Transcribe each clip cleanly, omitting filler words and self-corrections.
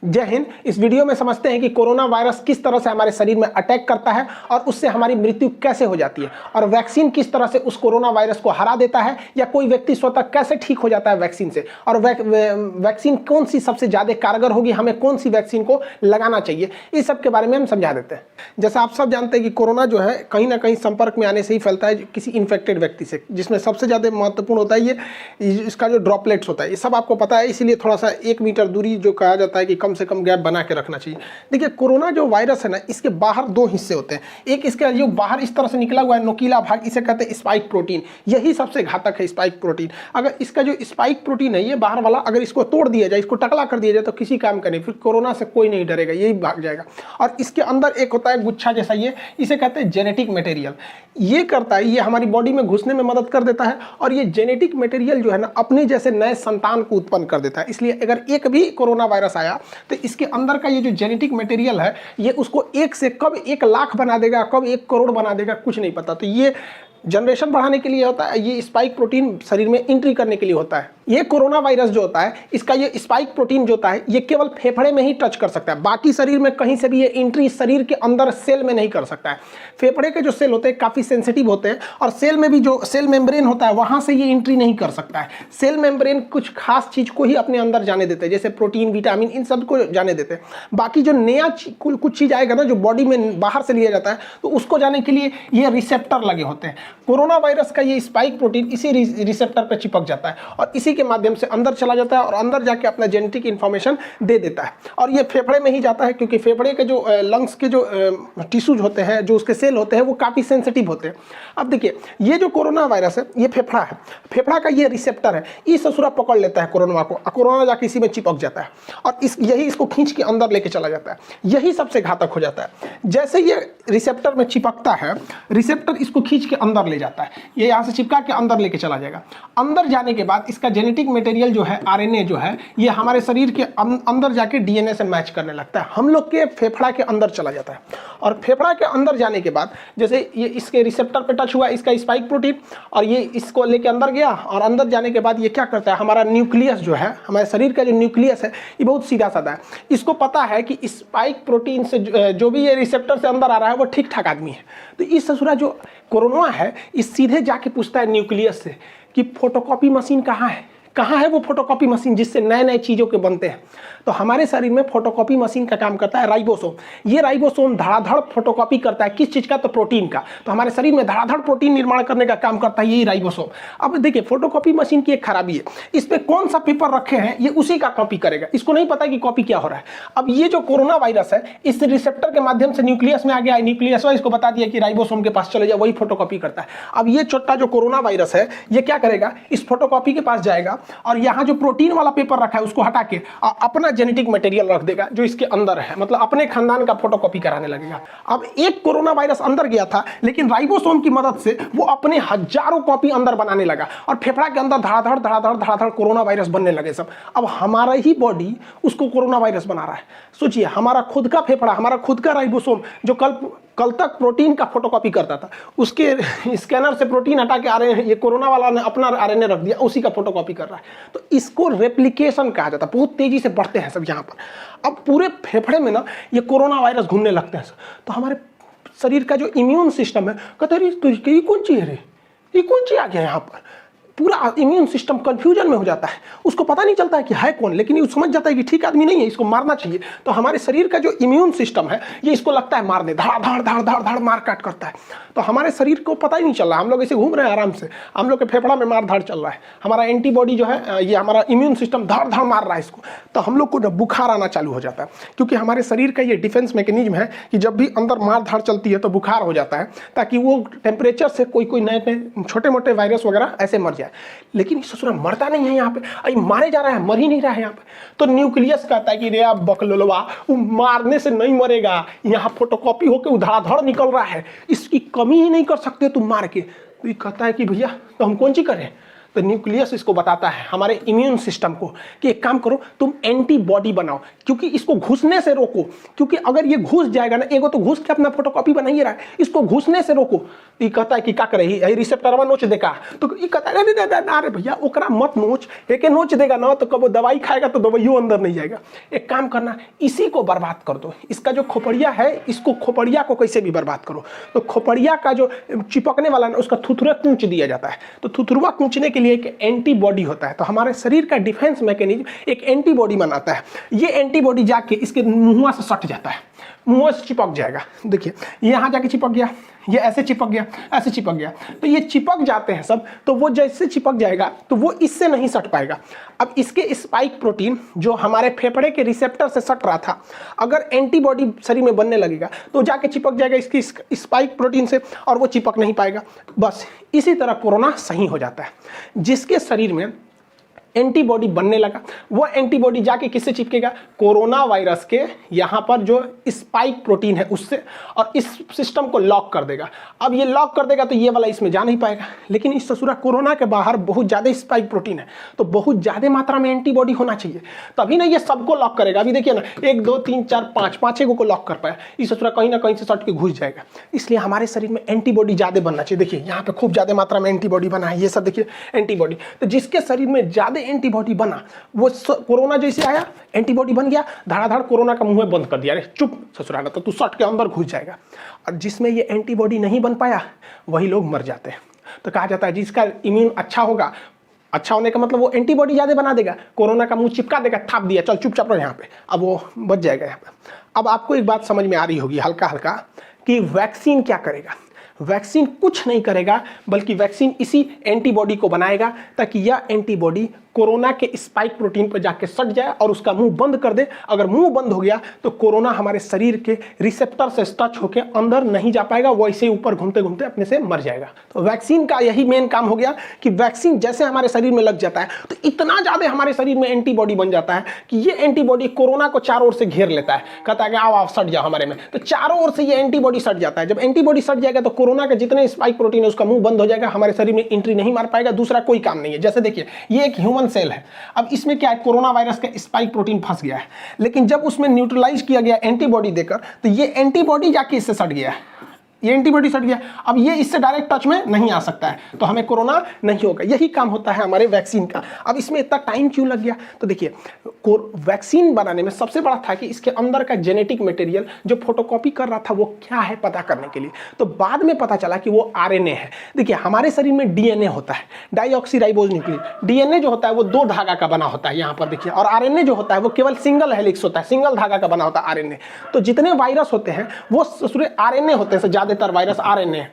जय हिंद। इस वीडियो में समझते हैं कि कोरोना वायरस किस तरह से हमारे शरीर में अटैक करता है और उससे हमारी मृत्यु कैसे हो जाती है, और वैक्सीन किस तरह से उस कोरोना वायरस को हरा देता है, या कोई व्यक्ति स्वतः कैसे ठीक हो जाता है वैक्सीन से, और वैक्सीन कौन सी सबसे ज़्यादा कारगर होगी, हमें कौन सी वैक्सीन को लगाना चाहिए, इस सब के बारे में हम समझा देते हैं। जैसा आप सब जानते हैं कि कोरोना जो है कहीं ना कहीं संपर्क में आने से ही फैलता है किसी इन्फेक्टेड व्यक्ति से, जिसमें सबसे ज़्यादा महत्वपूर्ण होता है ये इसका जो ड्रॉपलेट्स होता है। ये सब आपको पता है, इसीलिए थोड़ा सा 1 मीटर दूरी जो कहा जाता है कि कम से कम गैप बना के रखना चाहिए। देखिए, कोरोना जो वायरस है ना, इसके बाहर 2 हिस्से होते हैं। एक इसका जो बाहर इस तरह से निकला हुआ है नुकीला भाग, इसे कहते हैं स्पाइक प्रोटीन। यही सबसे घातक है, स्पाइक प्रोटीन। अगर इसका जो स्पाइक प्रोटीन है ये बाहर वाला, अगर इसको तोड़ दिया जाए, इसको टकला कर दिया जाए, तो किसी काम का नहीं, फिर कोरोना से कोई नहीं डरेगा, यही भाग जाएगा। और इसके अंदर एक होता है गुच्छा जैसा, ये इसे कहते हैं जेनेटिक मटेरियल। ये करता है, ये हमारी बॉडी में घुसने में मदद कर देता है, और ये जेनेटिक मटेरियल जो है ना, अपने जैसे नए संतान को उत्पन्न कर देता है। इसलिए अगर एक भी कोरोना वायरस आया तो इसके अंदर का ये जो जेनेटिक मटेरियल है, ये उसको 1 से कब 1 लाख बना देगा, कब 1 करोड़ बना देगा, कुछ नहीं पता। तो ये जनरेशन बढ़ाने के लिए होता है, ये स्पाइक प्रोटीन शरीर में एंट्री करने के लिए होता है। ये कोरोना वायरस जो होता है, इसका ये स्पाइक प्रोटीन जो होता है, ये केवल फेफड़े में ही टच कर सकता है, बाकी शरीर में कहीं से भी ये एंट्री शरीर के अंदर सेल में नहीं कर सकता है। फेफड़े के जो सेल होते हैं काफ़ी सेंसिटिव होते हैं, और सेल में भी जो सेल मेम्ब्रेन होता है वहाँ से ये एंट्री नहीं कर सकता है। सेल मेम्ब्रेन कुछ खास चीज़ को ही अपने अंदर जाने देते हैं, जैसे प्रोटीन, विटामिन, इन सब को जाने देते हैं। बाकी जो नया कुछ चीज़ आएगा ना, जो बॉडी में बाहर से लिया जाता है, तो उसको जाने के लिए ये रिसेप्टर लगे होते हैं। कोरोना वायरस का ये स्पाइक प्रोटीन इसी रिसेप्टर पर चिपक जाता है, और इसी के माध्यम से अंदर चला जाता है, और अंदर जाके अपना जेनेटिक इन्फॉर्मेशन दे देता है। और ये फेफड़े में ही जाता है, क्योंकि फेफड़े के जो लंग्स के जो टिश्यूज होते हैं, जो उसके सेल होते हैं, वो काफ़ी सेंसिटिव होते हैं। अब देखिए, ये जो कोरोना वायरस है, ये फेफड़ा है, फेफड़ा का ये रिसेप्टर है, ये ससुरा पकड़ लेता है कोरोना को, कोरोना जाके इसी में चिपक जाता है, और यही इसको खींच के अंदर लेके चला जाता है। यही सबसे घातक हो जाता है। जैसे ये रिसेप्टर में चिपकता है, रिसेप्टर इसको खींच के अंदर ले जाता है, ये यहाँ से चिपका के अंदर लेके चला जाएगा। अंदर जाने के बाद इसका जेनेटिक मटेरियल जो है, आरएनए जो है, ये हमारे शरीर के अंदर जाके डीएनए से मैच करने लगता है, हम लोग के फेफड़ा के अंदर चला जाता है। और फेफड़ा के अंदर जाने के बाद जैसे ये इसके रिसेप्टर पे टच हुआ इसका स्पाइक प्रोटीन, और ये इसको लेके अंदर गया, और अंदर जाने के बाद ये क्या करता है, हमारा न्यूक्लियस जो है, हमारे शरीर का जो न्यूक्लियस है, ये बहुत सीधा साधा है। इसको पता है कि स्पाइक प्रोटीन से जो भी ये रिसेप्टर से अंदर आ रहा है वो ठीक ठाक आदमी है। तो इस ससुरा जो कोरोना है, इस सीधे जाके पूछता है न्यूक्लियस से कि फोटोकॉपी मशीन कहाँ है, कहाँ है वो फोटोकॉपी मशीन जिससे नए नए चीज़ों के बनते हैं। तो हमारे शरीर में फोटोकॉपी मशीन का काम करता है राइबोसोम। ये राइबोसोम धड़ाधड़ फोटोकॉपी करता है, किस चीज़ का, तो प्रोटीन का। तो हमारे शरीर में धड़ाधड़ प्रोटीन निर्माण करने का काम करता है यही राइबोसोम। अब देखिए, फोटोकॉपी मशीन की एक खराबी है, इस पर कौन सा पेपर रखे हैं ये उसी का कॉपी करेगा, इसको नहीं पता कि कॉपी क्या हो रहा है। अब ये जो कोरोना वायरस है, इस रिसेप्टर के माध्यम से न्यूक्लियस में आ गया, न्यूक्लियस इसको बता दिया कि राइबोसोम के पास चले जाओ, वही फोटोकॉपी करता है। अब ये छोटा जो कोरोना वायरस है, ये क्या करेगा, इस फोटोकॉपी के पास जाएगा, और यहाँ जो प्रोटीन वाला पेपर रखा है उसको हटा के अपना जेनेटिक मटेरियल रख देगा जो इसके अंदर है, मतलब अपने खानदान का फोटोकॉपी कराने लगेगा। अब एक कोरोना वायरस अंदर गया था, लेकिन राइबोसोम की मदद से वो अपने हजारों कॉपी अंदर बनाने लगा, और फेफड़ा के अंदर धड़ाधड़ धड़ाधड़ धड़ाधड़ कोरोना वायरस बनने लगे सब। अब हमारा ही बॉडी उसको कोरोना वायरस बना रहा है। सोचिए, हमारा खुद का फेफड़ा, हमारा खुद का राइबोसोम जो कल तक प्रोटीन का फोटोकॉपी करता था, उसके स्कैनर से प्रोटीन हटा के आरएनए, ये कोरोना वाला ने अपना आरएनए रख दिया, उसी का फोटोकॉपी कर रहा है। तो इसको रेप्लिकेशन कहा जाता है। बहुत तेजी से बढ़ते हैं सब यहाँ पर। अब पूरे फेफड़े में ना ये कोरोना वायरस घूमने लगते हैं। तो हमारे शरीर का जो इम्यून सिस्टम है, कहते हैं ये कौन चीज़ है रे, ये कौन चीज़ आ गया यहाँ पर। पूरा इम्यून सिस्टम कंफ्यूजन में हो जाता है, उसको पता नहीं चलता है कि है कौन, लेकिन ये समझ जाता है कि ठीक आदमी नहीं है, इसको मारना चाहिए। तो हमारे शरीर का जो इम्यून सिस्टम है, ये इसको लगता है मारने, धड़ धड़ धड़ धड़ धड़ मार काट करता है। तो हमारे शरीर को पता ही नहीं चल रहा, हम लोग ऐसे घूम रहे हैं आराम से, हम लोग के फेफड़ा में मार धाड़ चल रहा है, हमारा एंटीबॉडी जो है, ये हमारा इम्यून सिस्टम धड़ धड़ मार रहा है इसको। तो हम लोग को बुखार आना चालू हो जाता है, क्योंकि हमारे शरीर का ये डिफेंस मैकेनिज्म है कि जब भी अंदर मार धाड़ चलती है तो बुखार हो जाता है, ताकि वो टेम्परेचर से कोई नए छोटे मोटे वायरस वगैरह ऐसे मर जाए। लेकिन ससुरा मरता नहीं है यहाँ पे, अरे मारे जा रहा है, मर ही नहीं रहा है यहाँ पे। तो न्यूक्लियस कहता है कि रे बकलोलवा, वो मारने से नहीं मरेगा, यहाँ फोटोकॉपी होकर धड़ाधड़ निकल रहा है, इसकी कमी ही नहीं कर सकते तुम मार के। तो ये कहता है कि भैया तो हम कौन सी करें, तो न्यूक्लियस इसको बताता है हमारे इम्यून सिस्टम को कि एक काम करो, तुम एंटीबॉडी बनाओ, क्योंकि इसको घुसने से रोको। क्योंकि अगर ये घुस जाएगा ना, एगो तो घुस के अपना फोटोकॉपी बना ही रहा है, इसको घुसने से रोको। ये कहता है कि क्या करे, यही रिसेप्टरवा नोच देगा, तो ये कहता है अरे भैया ओकरा मत नोच, एक नोच देगा ना तो कब दवाई खाएगा तो दवाइयों अंदर नहीं जाएगा। एक काम करना, इसी को बर्बाद कर दो। इसका जो खोपड़िया है, इसको खोपड़िया को कैसे भी बर्बाद करो। तो खोपड़िया का जो चिपकने वाला ना, उसका थुथुरा कूच दिया जाता है। तो थुथुरवा कूचने के लिए एक एंटीबॉडी होता है। तो हमारे शरीर का डिफेंस मैकेनिज्म एक एंटीबॉडी बनाता है। ये एंटीबॉडी जाके इसके मुंह से सट जाता है, मुंह से चिपक जाएगा। देखिए ये यहाँ जाके चिपक गया, ये ऐसे चिपक गया, ऐसे चिपक गया। तो ये चिपक जाते हैं सब, तो वो जैसे चिपक जाएगा तो वो इससे नहीं सट पाएगा। अब इसके स्पाइक प्रोटीन जो हमारे फेफड़े के रिसेप्टर से सट रहा था, अगर एंटीबॉडी शरीर में बनने लगेगा तो जाके चिपक जाएगा इसकी स्पाइक प्रोटीन से, और वो चिपक नहीं पाएगा। बस इसी तरह कोरोना सही हो जाता है। जिसके शरीर में एंटीबॉडी बनने लगा, वो एंटीबॉडी जाके किससे चिपकेगा, कोरोना वायरस के यहाँ पर जो स्पाइक प्रोटीन है उससे, और इस सिस्टम को लॉक कर देगा। अब ये लॉक कर देगा तो ये वाला इसमें जा नहीं पाएगा। लेकिन इस ससुरा कोरोना के बाहर बहुत ज़्यादा स्पाइक प्रोटीन है, तो बहुत ज़्यादा मात्रा में एंटीबॉडी होना चाहिए, तभी ना ये सबको लॉक करेगा। अभी देखिए ना, 1 2 3 4 5 5 को लॉक कर पाया, इस ससुरा कहीं ना कहीं से सट के घुस जाएगा। इसलिए हमारे शरीर में एंटीबॉडी ज़्यादा बनना चाहिए। देखिए यहाँ पे खूब ज़्यादा मात्रा में एंटीबॉडी बना है, ये सब देखिए एंटीबॉडी। तो जिसके शरीर में ज़्यादा एंटीबॉडी बना, वो कोरोना जैसे आया, एंटीबॉडी बन गया, धड़ाधड़ कोरोना का मुंह बंद कर दिया, अरे चुप ससुराल, तो तू सट के अंदर घुस जाएगा। और जिसमें ये एंटीबॉडी नहीं बन पाया, वही लोग मर जाते हैं। तो कहा जाता है जिसका इम्यून अच्छा होगा, अच्छा होने का मतलब वो एंटीबॉडी ज़्यादा बना देगा, कोरोना का मुंह चिपका देगा, थाप दिया, चल चुपचाप रहो यहाँ पे, अब वो बच जाएगा यहाँ पे। अब आपको एक बात समझ में आ रही होगी हल्का हल्का कि वैक्सीन क्या करेगा। वैक्सीन कुछ नहीं करेगा, बल्कि वैक्सीन इसी एंटीबॉडी को बनाएगा ताकि यह एंटीबॉडी कोरोना के स्पाइक प्रोटीन पर जाके सट जाए और उसका मुंह बंद कर दे। अगर मुंह बंद हो गया तो कोरोना हमारे शरीर के रिसेप्टर से टच होकर अंदर नहीं जा पाएगा, वो ऐसे ऊपर घूमते घूमते अपने से मर जाएगा। तो वैक्सीन का यही मेन काम हो गया कि वैक्सीन जैसे हमारे शरीर में लग जाता है तो इतना ज़्यादा हमारे शरीर में एंटीबॉडी बन जाता है कि ये एंटीबॉडी कोरोना को चारों ओर से घेर लेता है, कहता है कि आओ सट जाओ हमारे में। तो चारों ओर से ये एंटीबॉडी सट जाता है। जब एंटीबॉडी सट जाएगा तो कोरोना के जितने स्पाइक प्रोटीन है उसका मुंह बंद हो जाएगा, हमारे शरीर में एंट्री नहीं मार पाएगा, दूसरा कोई काम नहीं है। जैसे देखिए ये एक ह्यूमन सेल है, अब इसमें क्या है, कोरोना वायरस का स्पाइक प्रोटीन फंस गया है, लेकिन जब उसमें न्यूट्रलाइज किया गया एंटीबॉडी देकर तो ये एंटीबॉडी जाके इससे सट गया है, ये एंटीबॉडी सट गया। अब ये इससे डायरेक्ट टच में नहीं आ सकता है, तो हमें कोरोना नहीं होगा। यही काम होता है हमारे वैक्सीन का। अब इसमें इतना टाइम क्यों लग गया, तो देखिए वैक्सीन बनाने में सबसे बड़ा था कि इसके अंदर का जेनेटिक मटेरियल जो फोटोकॉपी कर रहा था वो क्या है पता करने के लिए। तो बाद में पता चला कि वो आरएनए है। देखिए हमारे शरीर में डीएनए होता है, डाईऑक्सीराइबोज न्यूक्लियोटाइड। डीएनए जो होता है वो 2 धागा का बना होता है यहाँ पर देखिए, और आरएनए जो होता है वो केवल सिंगल हेलिक्स होता है, सिंगल धागा का बना होता है आरएनए। तो जितने वायरस होते हैं वो आरएनए होते हैं, ज्यादातर वायरस आरएनए।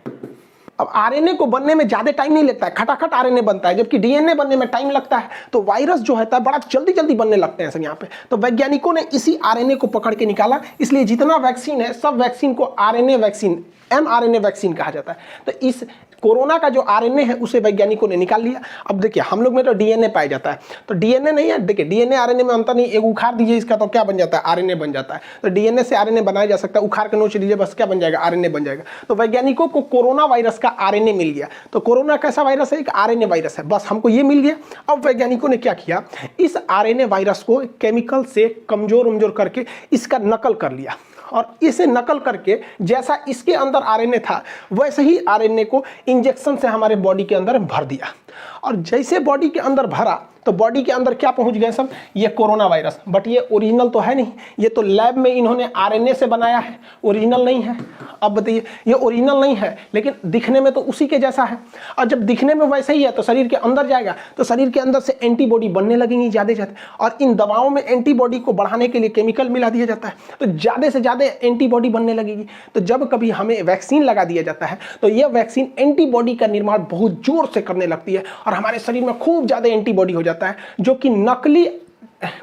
अब आरएनए को बनने में ज्यादा टाइम नहीं लगता है, खटाखट आरएनए बनता है, जबकि डीएनए बनने में टाइम लगता है। तो वायरस जो है बड़ा जल्दी जल्दी बनने लगते हैं सब यहाँ पे। तो वैज्ञानिकों ने इसी आरएनए को पकड़ के निकाला, इसलिए जितना वैक्सीन है सब वैक्सीन को आरएनए वैक्सीन, एमआरएनए वैक्सीन कहा जाता है। तो इस कोरोना का जो आरएनए है उसे वैज्ञानिकों ने निकाल लिया। अब देखिए हम लोग में तो डीएनए पाया जाता है, तो डीएनए नहीं है। देखिए डीएनए आरएनए में अंतर नहीं, एक उखाड़ दीजिए इसका तो क्या बन जाता है, आरएनए बन जाता है। तो डीएनए से आरएनए बनाया जा सकता है, उखाड़ के नोच दीजिए बस क्या बन जाएगा, आरएनए बन जाएगा। तो वैज्ञानिकों को कोरोना वायरस का आरएनए मिल गया। तो कोरोना कैसा वायरस है, एक आरएनए वायरस है, बस हमको ये मिल गया। अब वैज्ञानिकों ने क्या किया, इस आरएनए वायरस को केमिकल से कमजोर करके इसका नकल कर लिया, और इसे नकल करके जैसा इसके अंदर आरएनए था वैसे ही आरएनए को इंजेक्शन से हमारे बॉडी के अंदर भर दिया। और जैसे बॉडी के अंदर भरा तो बॉडी के अंदर क्या पहुंच गए सब, ये कोरोना वायरस। बट ये ओरिजिनल तो है नहीं, ये तो लैब में इन्होंने आरएनए से बनाया है, ओरिजिनल नहीं है। अब बताइए ये ओरिजिनल नहीं है लेकिन दिखने में तो उसी के जैसा है, और जब दिखने में वैसे ही है तो शरीर के अंदर जाएगा तो शरीर के अंदर से एंटीबॉडी बनने लगेंगी ज़्यादा। और इन दवाओं में एंटीबॉडी को बढ़ाने के लिए केमिकल मिला दिया जाता है, तो ज़्यादा से ज़्यादा एंटीबॉडी बनने लगेगी। तो जब कभी हमें वैक्सीन लगा दिया जाता है तो यह वैक्सीन एंटीबॉडी का निर्माण बहुत जोर से करने लगती है, और हमारे शरीर में खूब ज़्यादा एंटीबॉडी हो जाता है जो कि नकली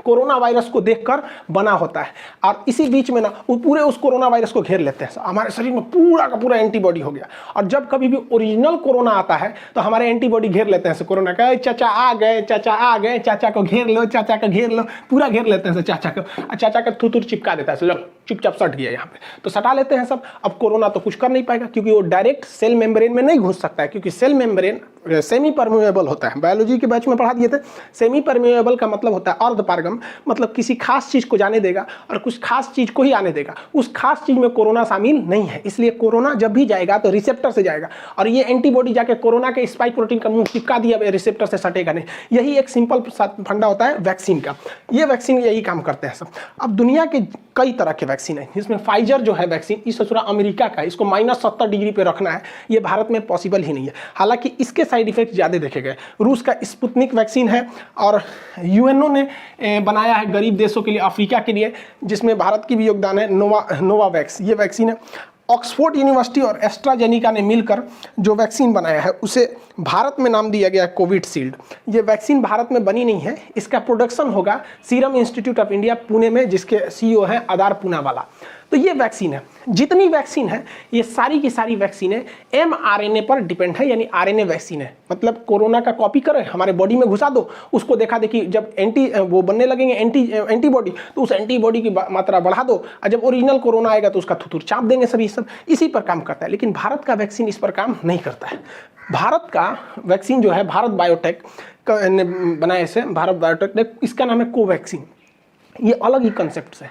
कोरोना वायरस को देखकर बना होता है। और इसी बीच में ना पूरे उस कोरोना वायरस को घेर लेते हैं, हमारे शरीर में पूरा का पूरा एंटीबॉडी हो गया। और जब कभी भी ओरिजिनल कोरोना आता है तो हमारे एंटीबॉडी घेर लेते हैं कोरोना का, चाचा आ गए, चाचा आ गए, चाचा को घेर लो, चाचा को घेर लो, पूरा घेर लेते हैं चाचा को, और चाचा का थूथूर चिपका देता है। चुपचाप सट गया यहाँ पे, तो सटा लेते हैं सब। अब कोरोना तो कुछ कर नहीं पाएगा क्योंकि वो डायरेक्ट सेल मेम्ब्रेन में नहीं घुस सकता है, क्योंकि सेल मेम्ब्रेन सेमी परमेबल होता है। बायोलॉजी के बैच में पढ़ा दिए थे, सेमी परमेबल का मतलब होता है अर्धपारगम, मतलब किसी खास चीज को जाने देगा और कुछ खास चीज को ही आने देगा। उस खास चीज में कोरोना शामिल नहीं है, इसलिए कोरोना जब भी जाएगा तो रिसेप्टर से जाएगा और ये एंटीबॉडी जाके कोरोना के स्पाइक प्रोटीन का मुंह चिपका दिया, रिसेप्टर से सटेगा नहीं। यही एक सिंपल फंडा होता है वैक्सीन का। ये वैक्सीन यही काम करते हैं सब। अब दुनिया के कई तरह के वैक्सीन है, जिसमें फाइजर जो है वैक्सीन, इस ससुरा अमेरिका का है, इसको -70 डिग्री पे रखना है, ये भारत में पॉसिबल ही नहीं है। हालांकि इसके साइड इफेक्ट ज़्यादा देखे गए। रूस का स्पुतनिक वैक्सीन है और यूएनओ ने बनाया है गरीब देशों के लिए, अफ्रीका के लिए, जिसमें भारत की भी योगदान है। नोवावैक्स ये वैक्सीन है। ऑक्सफोर्ड यूनिवर्सिटी और एस्ट्राजेनिका ने मिलकर जो वैक्सीन बनाया है उसे भारत में नाम दिया गया कोविशील्ड। ये वैक्सीन भारत में बनी नहीं है, इसका प्रोडक्शन होगा serum institute of India Pune में, जिसके सीईओ हैं आदार पूनावाला। तो ये वैक्सीन है, जितनी वैक्सीन है ये सारी की सारी वैक्सीनें mRNA पर डिपेंड है, यानी आरएनए वैक्सीन है। मतलब कोरोना का कॉपी करे, हमारे बॉडी में घुसा दो, उसको देखा देखी जब वो बनने लगेंगे एंटीबॉडी, तो उस एंटीबॉडी की मात्रा बढ़ा दो और जब ओरिजिनल कोरोना आएगा तो उसका थुथुर चाप देंगे सभी, सब इसी पर काम करता है। लेकिन भारत का वैक्सीन इस पर काम नहीं करता है। भारत का वैक्सीन जो है भारत बायोटेक ने बनाया, इसे भारत बायोटेक ने, इसका नाम है कोवैक्सीन। ये अलग ही कंसेप्ट है।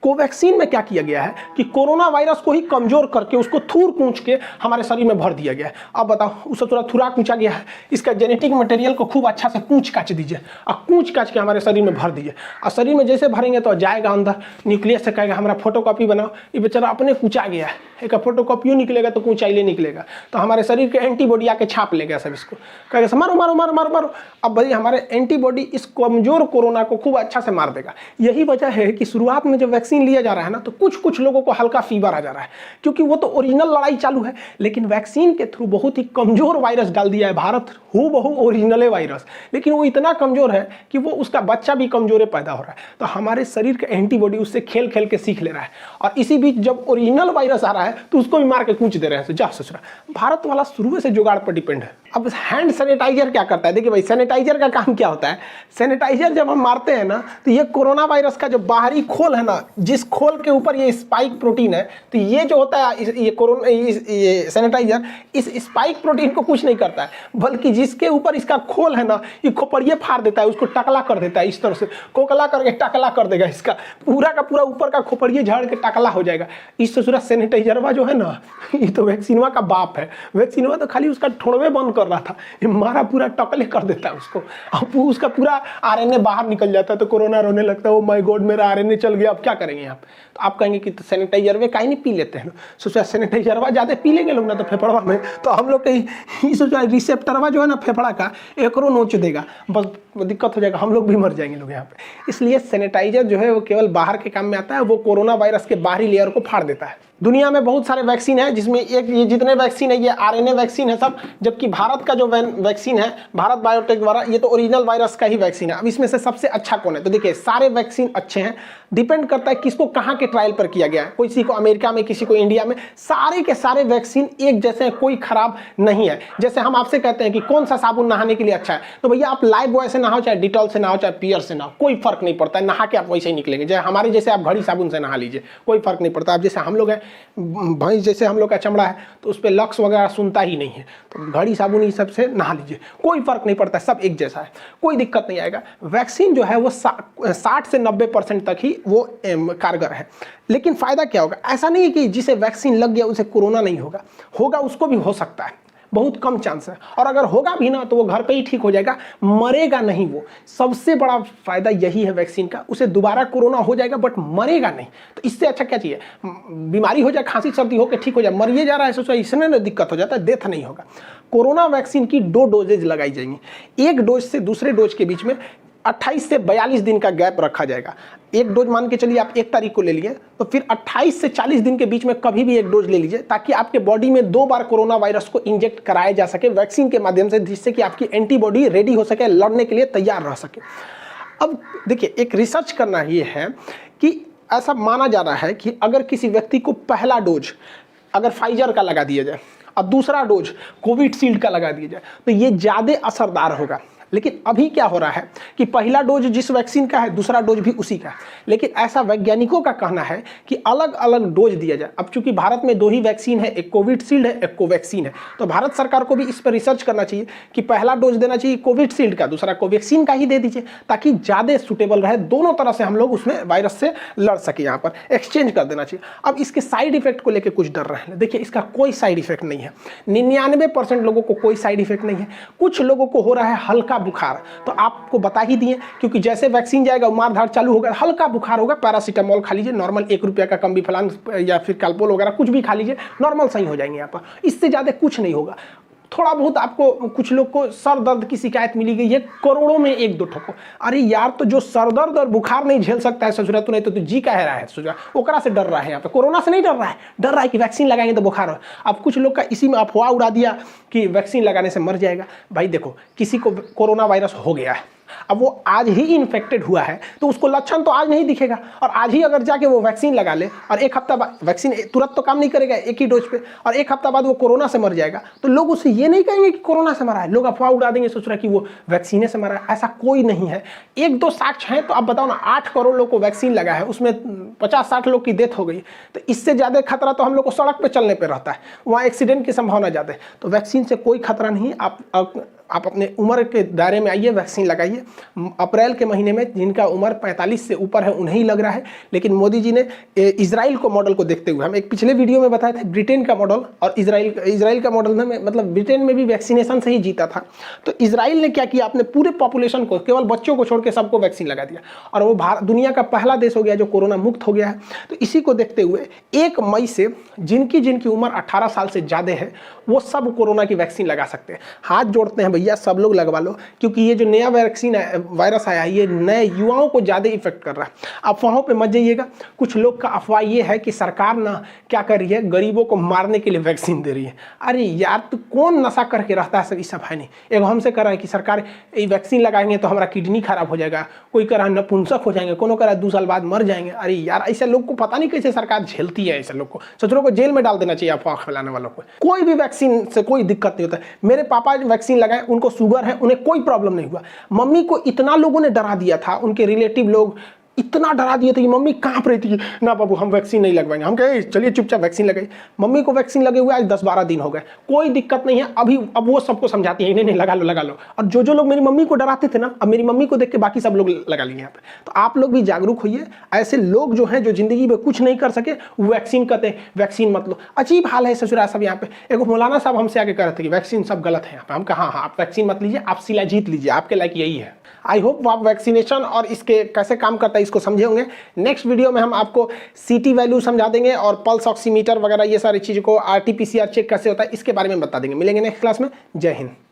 कोवैक्सीन में क्या किया गया है कि कोरोना वायरस को ही कमजोर करके उसको थूर कूच के हमारे शरीर में भर दिया गया है। अब बताओ, उसे थोड़ा थुरा कूचा गया है, इसका जेनेटिक मटेरियल को खूब अच्छा से कूच काच दीजिए और कूच काच के हमारे शरीर में भर दीजिए। और शरीर में जैसे भरेंगे तो जाएगा अंदर, न्यूक्लियस से कहेगा हमारा फोटोकॉपी बनाओ, ये बेचारा अपने कूचा गया है, एक फोटोकॉपियो निकलेगा तो कूचाइले निकलेगा, तो हमारे शरीर के एंटीबॉडी आके छाप लेगा सब, इसको कहेगा मारो मारो मारो मारो मारो। अब भाई हमारे एंटीबॉडी इस कमजोर कोरोना को खूब अच्छा से मार देगा। यही वजह है कि शुरुआत में जब वैक्सीन लिया जा रहा है ना, तो कुछ लोगों को हल्का फीवर आ जा रहा है, क्योंकि वो तो ओरिजिनल लड़ाई चालू है, लेकिन वैक्सीन के थ्रू बहुत ही कमजोर वायरस डाल दिया है भारत, हूबहू ओरिजिनल वायरस, लेकिन वो इतना कमजोर है कि वो उसका बच्चा भी कमजोर पैदा हो रहा है। तो हमारे शरीर का एंटीबॉडी उससे खेल खेल के सीख ले रहा है, और इसी बीच जब ओरिजिनल वायरस आ रहा है तो उसको भी मार के कूच दे रहे हैं। जा ससुरा, भारत वाला शुरू से जुगाड़ पर डिपेंड है। अब हैंड सैनिटाइजर क्या करता है? देखिए भाई, सैनिटाइजर का काम क्या होता है? सैनिटाइजर जब हम मारते हैं ना, तो ये कोरोना वायरस का जो बाहरी खोल है ना, जिस खोल के ऊपर ये स्पाइक प्रोटीन है, तो ये जो होता है ये सैनिटाइजर इस स्पाइक प्रोटीन को कुछ नहीं करता है, बल्कि जिसके ऊपर इसका खोल है ना, ये खोपड़िए फाड़ देता है, उसको टकला कर देता है, इस तरह से कोकला करके टकला कर देगा, इसका पूरा का पूरा ऊपर का खोपड़िए झाड़ के टकला हो जाएगा। इस ससुरा सैनिटाइजरवा जो है ना, ये तो वैक्सीनवा का बाप है। वैक्सीनवा तो खाली उसका ठोड़वे बंद कर रहा था, ये मारा पूरा टकले कर देता है उसको, अब उसका पूरा आरएनए बाहर निकल जाता है, तो कोरोना रोने लगता है, ओ माय गॉड मेरा आरएनए चल गया, अब क्या करेंगे आप? तो आप कहेंगे कि सैनिटाइजर वे काहे नहीं पी लेते हैं, सोचा सैनिटाइजरवा ज़्यादा पी लेंगे लोग ना तो फेफड़वा में, तो हम लोग के सोचा रिसेप्टरवा जो है ना फेफड़ा का, एकरो नोच देगा, बस दिक्कत हो जाएगा, हम लोग भी मर जाएंगे लोग यहाँ पे। इसलिए सैनिटाइजर जो है वो केवल बाहर के काम में आता है, वो कोरोना वायरस के बाहरी लेयर को फाड़ देता है। दुनिया में बहुत सारे वैक्सीन है, जिसमें एक ये जितने वैक्सीन है ये आरएनए वैक्सीन है सब, जबकि भारत का जो वैक्सीन है भारत बायोटेक द्वारा, ये तो ओरिजिनल वायरस का ही वैक्सीन है। अब इसमें से सबसे अच्छा कौन है? तो देखिए, सारे वैक्सीन अच्छे हैं, डिपेंड करता है किसको कहाँ के ट्रायल पर किया गया है, किसी को अमेरिका में, किसी को इंडिया में, सारे के सारे वैक्सीन एक जैसे हैं, कोई खराब नहीं है। जैसे हम आपसे कहते हैं कि कौन सा साबुन नहाने के लिए अच्छा है, तो भैया आप लाइफ बॉय से नहाओ, चाहे डिटॉल से नहाओ, चाहे पियर से नहाओ, कोई फर्क नहीं पड़ता है, नहा के आप वैसे ही निकलेंगे। जैसे हमारे जैसे आप घड़ी साबुन से नहा लीजिए, कोई फर्क नहीं पड़ता। अब जैसे हम लोग हैं, भैंस जैसे हम लोग का चमड़ा है, तो उस पर लक्स वगैरह सुनता ही नहीं है, तो घड़ी साबुन ये सब से नहा लीजिए, कोई फर्क नहीं पड़ता, सब एक जैसा है, कोई दिक्कत नहीं आएगा। वैक्सीन जो है वो 60 से 90% तक ही वो कारगर है। लेकिन फायदा क्या होगा? ऐसा नहीं है कि जिसे वैक्सीन लग गया उसे कोरोना नहीं होगा, होगा, उसको भी हो सकता है, बहुत कम चांस है, और अगर होगा भी ना तो वो घर पे ही ठीक हो जाएगा, मरेगा नहीं। वो सबसे बड़ा फायदा यही है वैक्सीन का, उसे दोबारा कोरोना हो जाएगा बट मरेगा नहीं। तो इससे अच्छा क्या चाहिए? बीमारी हो जाए, खांसी सर्दी हो के ठीक हो जाए, मरिए जा रहा है सोचा, इसमें ना दिक्कत हो जाता है, डेथ नहीं होगा। कोरोना वैक्सीन की 2 डोजेज लगाई जाएंगी, एक डोज से दूसरे डोज के बीच में 28 से 42 दिन का गैप रखा जाएगा। एक डोज मान के चलिए आप 1 तारीख को ले लिए, तो फिर 28 से 40 दिन के बीच में कभी भी एक डोज ले लीजिए, ताकि आपके बॉडी में 2 बार कोरोना वायरस को इंजेक्ट कराया जा सके वैक्सीन के माध्यम से, जिससे कि आपकी एंटीबॉडी रेडी हो सके, लड़ने के लिए तैयार रह सके। अब देखिए, एक रिसर्च करना ये है कि ऐसा माना जा रहा है कि अगर किसी व्यक्ति को पहला डोज अगर फाइजर का लगा दिया जाए और दूसरा डोज कोविशील्ड का लगा दिया जाए, तो ये ज़्यादा असरदार होगा। लेकिन अभी क्या हो रहा है कि पहला डोज जिस वैक्सीन का है दूसरा डोज भी उसी का है, लेकिन ऐसा वैज्ञानिकों का कहना है कि अलग अलग डोज दिया जाए। अब चूंकि भारत में 2 ही वैक्सीन है, एक कोविशील्ड है, एक कोवैक्सीन है, तो भारत सरकार को भी इस पर रिसर्च करना चाहिए कि पहला डोज देना चाहिए कोविशील्ड का, दूसरा कोवैक्सीन का ही दे दीजिए, ताकि ज़्यादा सुटेबल रहे, दोनों तरह से हम लोग उसमें वायरस से लड़ सके, यहाँ पर एक्सचेंज कर देना चाहिए। अब इसके साइड इफेक्ट को लेकर कुछ डर रहे हैं, देखिए इसका कोई साइड इफेक्ट नहीं है, 99% लोगों को कोई साइड इफेक्ट नहीं है। कुछ लोगों को हो रहा है हल्का बुखार, तो आपको बता ही दिए, क्योंकि जैसे वैक्सीन जाएगा मारधाड़ चालू होगा, हल्का बुखार होगा, पैरासीटामोल खा लीजिए, नॉर्मल 1 रुपये का कम भी फलान या फिर कैल्पोल वगैरह कुछ भी खा लीजिए, नॉर्मल सही हो जाएंगे यहाँ पर, इससे ज़्यादा कुछ नहीं होगा। थोड़ा बहुत आपको, कुछ लोग को सर दर्द की शिकायत मिली गई है, करोड़ों में 1-2 ठोको। अरे यार, तो जो सर दर्द और बुखार नहीं झेल सकता है ससुरा, तो नहीं तो जी कह रहा है ससुरा, ओकरा से डर रहा है यहाँ पे, कोरोना से नहीं डर रहा है, डर रहा है कि वैक्सीन लगाएंगे तो बुखार हो। अब कुछ लोग का इसी में अफवाह उड़ा दिया कि वैक्सीन लगाने से मर जाएगा। भाई देखो, किसी को कोरोना वायरस हो गया है, अब वो आज ही इन्फेक्टेड हुआ है, तो उसको लक्षण तो आज नहीं दिखेगा, और आज ही अगर जाके वो वैक्सीन लगा ले और 1 हफ्ता बाद, वैक्सीन तुरंत तो काम नहीं करेगा एक ही डोज पे, और 1 हफ्ता बाद वो कोरोना से मर जाएगा, तो लोग उससे ये नहीं कहेंगे कि कोरोना से मरा है, लोग अफवाह उड़ा देंगे सोच रहा है कि वो वैक्सीन से मरा है। ऐसा कोई नहीं है। 1-2 साक्ष्य हैं, तो आप बताओ ना, 8 करोड़ लोग को वैक्सीन लगा है, उसमें 50-60 लोग की डेथ हो गई, तो इससे ज़्यादा खतरा तो हम लोग को सड़क पर चलने पर रहता है, वहाँ एक्सीडेंट की संभावना ज़्यादा है। तो वैक्सीन से कोई खतरा नहीं। आप अपने उम्र के दायरे में आइए, वैक्सीन लगाइए। अप्रैल के महीने में जिनका उम्र 45 से ऊपर है उन्हें ही लग रहा है, लेकिन मोदी जी ने इजराइल को मॉडल को देखते हुए, हम एक पिछले वीडियो में बताए थे ब्रिटेन का मॉडल और इजराइल का मॉडल में, मतलब ब्रिटेन में भी वैक्सीनेशन से ही जीता था, तो इजराइल ने क्या किया, अपने पूरे पॉपुलेशन को, केवल बच्चों को छोड़ के सबको वैक्सीन लगा दिया, और वो दुनिया का पहला देश हो गया जो कोरोना मुक्त हो गया है। तो इसी को देखते हुए 1 मई से जिनकी उम्र 18 साल से ज़्यादा है वो सब कोरोना की वैक्सीन लगा सकते हैं। हाथ जोड़ते हैं भैया, सब लोग लगवा लो, क्योंकि ये जो नया वैक्सीन वायरस आया है, ये नए युवाओं को ज़्यादा इफेक्ट कर रहा है। अफवाहों पे मत जाइएगा। कुछ लोग का अफवाह ये है कि सरकार ना क्या कर रही है, गरीबों को मारने के लिए वैक्सीन दे रही है। अरे यार, तो कौन नशा करके रहता है, सब इस सब है नहीं। एक हमसे कह रहा है कि सरकार ये वैक्सीन लगाएंगे तो हमारा किडनी खराब हो जाएगा, कोई कह रहा है नपुंसक हो जाएंगे, कोनो कह रहा है 2 साल बाद मर जाएंगे। अरे यार, ऐसे लोग को पता नहीं कैसे सरकार झेलती है, ऐसे लोग को सचरों को जेल में डाल देना चाहिए अफवाह फैलाने वालों को। कोई भी वैक्सीन से कोई दिक्कत नहीं होता। मेरे पापा वैक्सीन लगाए, उनको शुगर है, उन्हें कोई प्रॉब्लम नहीं हुआ। मम्मी को इतना लोगों ने डरा दिया था, उनके रिलेटिव लोग इतना डरा दिए थे कि मम्मी कांप रही थी, ना बाबू हम वैक्सीन नहीं लगवाएंगे। हम कहे चलिए चुपचाप वैक्सीन लगाई। मम्मी को वैक्सीन लगे हुए आज 10-12 दिन हो गए, कोई दिक्कत नहीं है। अब वो सबको समझाती है, नहीं लगा लो। और जो लोग मेरी मम्मी को डराते थे ना, अब मेरी मम्मी को देख के बाकी सब लोग लगा लिए यहाँ पे। तो आप लोग भी जागरूक होइए। ऐसे लोग जो हैं, जो जिंदगी में कुछ नहीं कर सके, वैक्सीन कहते हैं वैक्सीन मत लो। अजीब हाल है ससुरा सब यहाँ पे। एक मौलाना साहब हमसे आके कह रहे थे कि वैक्सीन सब गलत है यहाँ पे। हम कहा हाँ, आप वैक्सीन मत लीजिए, आप सिला जीत लीजिए, आपके लायक यही है। आई होप आप वैक्सीनेशन और इसके कैसे काम करता है इसको समझे होंगे। नेक्स्ट वीडियो में हम आपको सीटी वैल्यू समझा देंगे और पल्स ऑक्सीमीटर वगैरह ये सारी चीज़ों को, RT-PCR चेक कैसे होता है इसके बारे में बता देंगे। मिलेंगे नेक्स्ट क्लास में। जय हिंद।